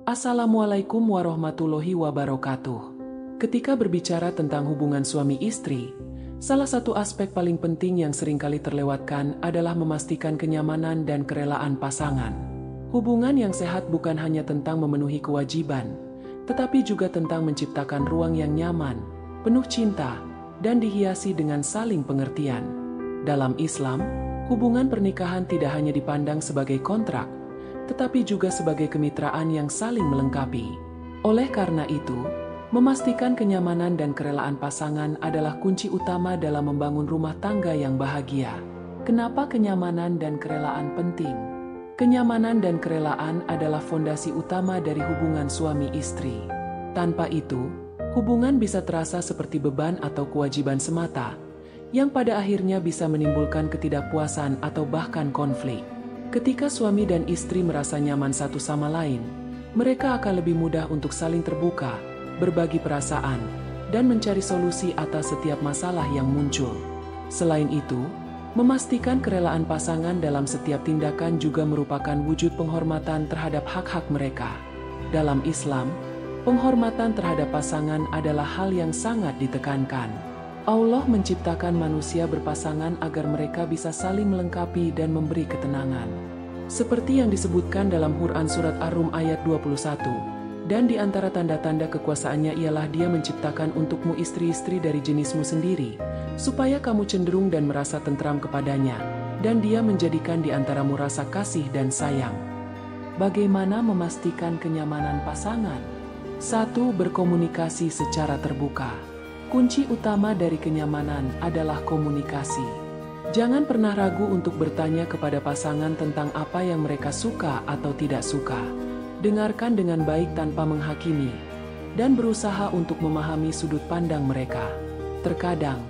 Assalamualaikum warahmatullahi wabarakatuh. Ketika berbicara tentang hubungan suami istri, salah satu aspek paling penting yang seringkali terlewatkan adalah memastikan kenyamanan dan kerelaan pasangan. Hubungan yang sehat bukan hanya tentang memenuhi kewajiban, tetapi juga tentang menciptakan ruang yang nyaman, penuh cinta, dan dihiasi dengan saling pengertian. Dalam Islam, hubungan pernikahan tidak hanya dipandang sebagai kontrak, tetapi juga sebagai kemitraan yang saling melengkapi. Oleh karena itu, memastikan kenyamanan dan kerelaan pasangan adalah kunci utama dalam membangun rumah tangga yang bahagia. Kenapa kenyamanan dan kerelaan penting? Kenyamanan dan kerelaan adalah fondasi utama dari hubungan suami istri. Tanpa itu, hubungan bisa terasa seperti beban atau kewajiban semata, yang pada akhirnya bisa menimbulkan ketidakpuasan atau bahkan konflik. Ketika suami dan istri merasa nyaman satu sama lain, mereka akan lebih mudah untuk saling terbuka, berbagi perasaan, dan mencari solusi atas setiap masalah yang muncul. Selain itu, memastikan kerelaan pasangan dalam setiap tindakan juga merupakan wujud penghormatan terhadap hak-hak mereka. Dalam Islam, penghormatan terhadap pasangan adalah hal yang sangat ditekankan. Allah menciptakan manusia berpasangan agar mereka bisa saling melengkapi dan memberi ketenangan. Seperti yang disebutkan dalam Quran Surat Ar-Rum ayat 21, dan di antara tanda-tanda kekuasaannya ialah Dia menciptakan untukmu istri-istri dari jenismu sendiri, supaya kamu cenderung dan merasa tentram kepadanya, dan Dia menjadikan di antaramu rasa kasih dan sayang. Bagaimana memastikan kenyamanan pasangan? 1. Berkomunikasi secara terbuka. Kunci utama dari kenyamanan adalah komunikasi. Jangan pernah ragu untuk bertanya kepada pasangan tentang apa yang mereka suka atau tidak suka. Dengarkan dengan baik tanpa menghakimi, dan berusaha untuk memahami sudut pandang mereka. Terkadang,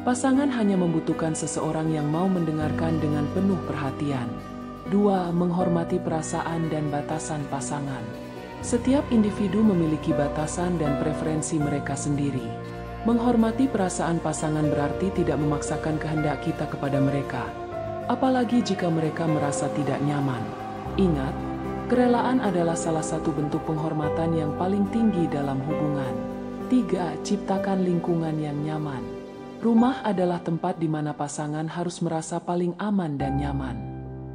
pasangan hanya membutuhkan seseorang yang mau mendengarkan dengan penuh perhatian. 2. Menghormati perasaan dan batasan pasangan. Setiap individu memiliki batasan dan preferensi mereka sendiri. Menghormati perasaan pasangan berarti tidak memaksakan kehendak kita kepada mereka, apalagi jika mereka merasa tidak nyaman. Ingat, kerelaan adalah salah satu bentuk penghormatan yang paling tinggi dalam hubungan. 3. Ciptakan lingkungan yang nyaman. Rumah adalah tempat di mana pasangan harus merasa paling aman dan nyaman.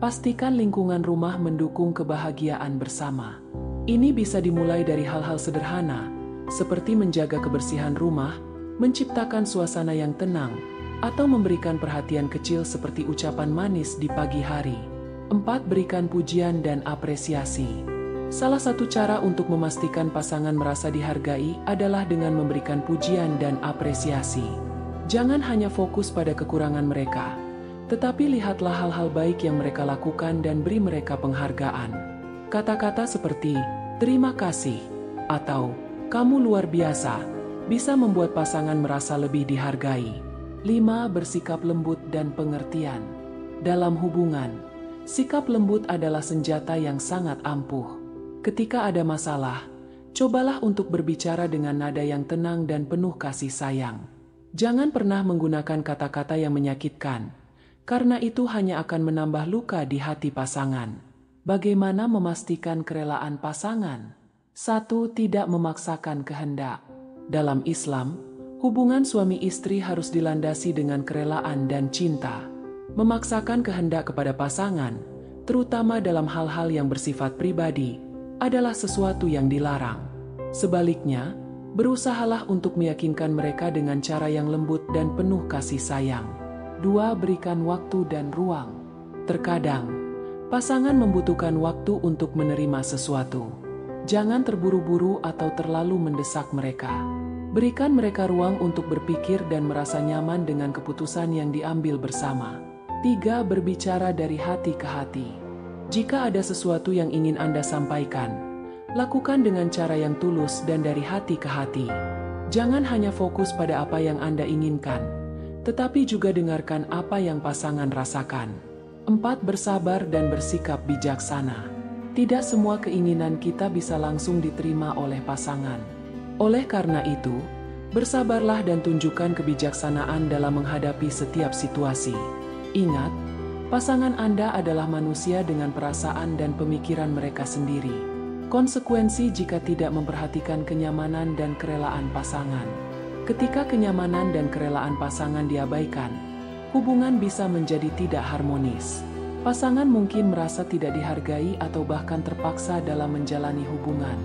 Pastikan lingkungan rumah mendukung kebahagiaan bersama. Ini bisa dimulai dari hal-hal sederhana, seperti menjaga kebersihan rumah, menciptakan suasana yang tenang, atau memberikan perhatian kecil seperti ucapan manis di pagi hari. 4. Berikan pujian dan apresiasi. Salah satu cara untuk memastikan pasangan merasa dihargai adalah dengan memberikan pujian dan apresiasi. Jangan hanya fokus pada kekurangan mereka, tetapi lihatlah hal-hal baik yang mereka lakukan dan beri mereka penghargaan. Kata-kata seperti, "Terima kasih," atau "Kamu luar biasa," bisa membuat pasangan merasa lebih dihargai. 5. Bersikap lembut dan pengertian. Dalam hubungan, sikap lembut adalah senjata yang sangat ampuh. Ketika ada masalah, cobalah untuk berbicara dengan nada yang tenang dan penuh kasih sayang. Jangan pernah menggunakan kata-kata yang menyakitkan, karena itu hanya akan menambah luka di hati pasangan. Bagaimana memastikan kerelaan pasangan? 1. Tidak memaksakan kehendak. Dalam Islam, hubungan suami istri harus dilandasi dengan kerelaan dan cinta. Memaksakan kehendak kepada pasangan, terutama dalam hal-hal yang bersifat pribadi, adalah sesuatu yang dilarang. Sebaliknya, berusahalah untuk meyakinkan mereka dengan cara yang lembut dan penuh kasih sayang. 2. Berikan waktu dan ruang. Terkadang, pasangan membutuhkan waktu untuk menerima sesuatu. Jangan terburu-buru atau terlalu mendesak mereka. Berikan mereka ruang untuk berpikir dan merasa nyaman dengan keputusan yang diambil bersama. 3. Berbicara dari hati ke hati. Jika ada sesuatu yang ingin Anda sampaikan, lakukan dengan cara yang tulus dan dari hati ke hati. Jangan hanya fokus pada apa yang Anda inginkan, tetapi juga dengarkan apa yang pasangan rasakan. 4. Bersabar dan bersikap bijaksana. Tidak semua keinginan kita bisa langsung diterima oleh pasangan. Oleh karena itu, bersabarlah dan tunjukkan kebijaksanaan dalam menghadapi setiap situasi. Ingat, pasangan Anda adalah manusia dengan perasaan dan pemikiran mereka sendiri. Konsekuensi jika tidak memperhatikan kenyamanan dan kerelaan pasangan. Ketika kenyamanan dan kerelaan pasangan diabaikan, hubungan bisa menjadi tidak harmonis. Pasangan mungkin merasa tidak dihargai atau bahkan terpaksa dalam menjalani hubungan.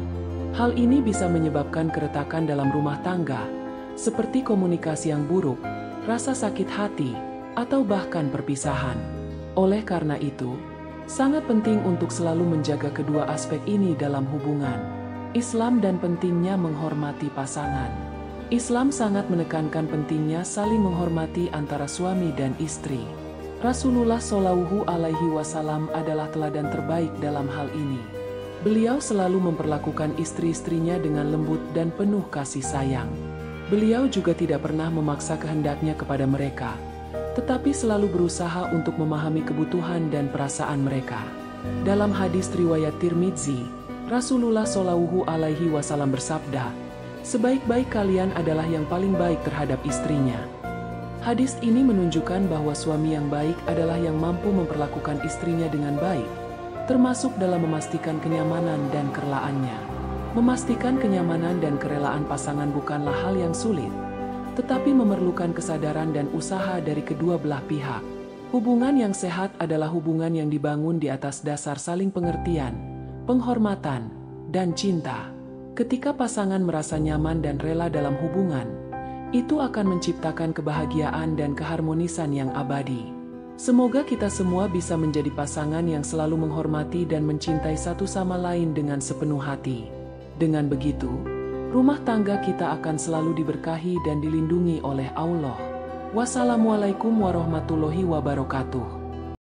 Hal ini bisa menyebabkan keretakan dalam rumah tangga, seperti komunikasi yang buruk, rasa sakit hati, atau bahkan perpisahan. Oleh karena itu, sangat penting untuk selalu menjaga kedua aspek ini dalam hubungan. Islam dan pentingnya menghormati pasangan. Islam sangat menekankan pentingnya saling menghormati antara suami dan istri. Rasulullah Shallallahu Alaihi Wasallam adalah teladan terbaik dalam hal ini. Beliau selalu memperlakukan istri-istrinya dengan lembut dan penuh kasih sayang. Beliau juga tidak pernah memaksa kehendaknya kepada mereka, tetapi selalu berusaha untuk memahami kebutuhan dan perasaan mereka. Dalam hadis riwayat Tirmidzi, Rasulullah Shallallahu Alaihi Wasallam bersabda, "Sebaik-baik kalian adalah yang paling baik terhadap istrinya." Hadis ini menunjukkan bahwa suami yang baik adalah yang mampu memperlakukan istrinya dengan baik, termasuk dalam memastikan kenyamanan dan kerelaannya. Memastikan kenyamanan dan kerelaan pasangan bukanlah hal yang sulit, tetapi memerlukan kesadaran dan usaha dari kedua belah pihak. Hubungan yang sehat adalah hubungan yang dibangun di atas dasar saling pengertian, penghormatan, dan cinta. Ketika pasangan merasa nyaman dan rela dalam hubungan, itu akan menciptakan kebahagiaan dan keharmonisan yang abadi. Semoga kita semua bisa menjadi pasangan yang selalu menghormati dan mencintai satu sama lain dengan sepenuh hati. Dengan begitu, rumah tangga kita akan selalu diberkahi dan dilindungi oleh Allah. Wassalamualaikum warahmatullahi wabarakatuh.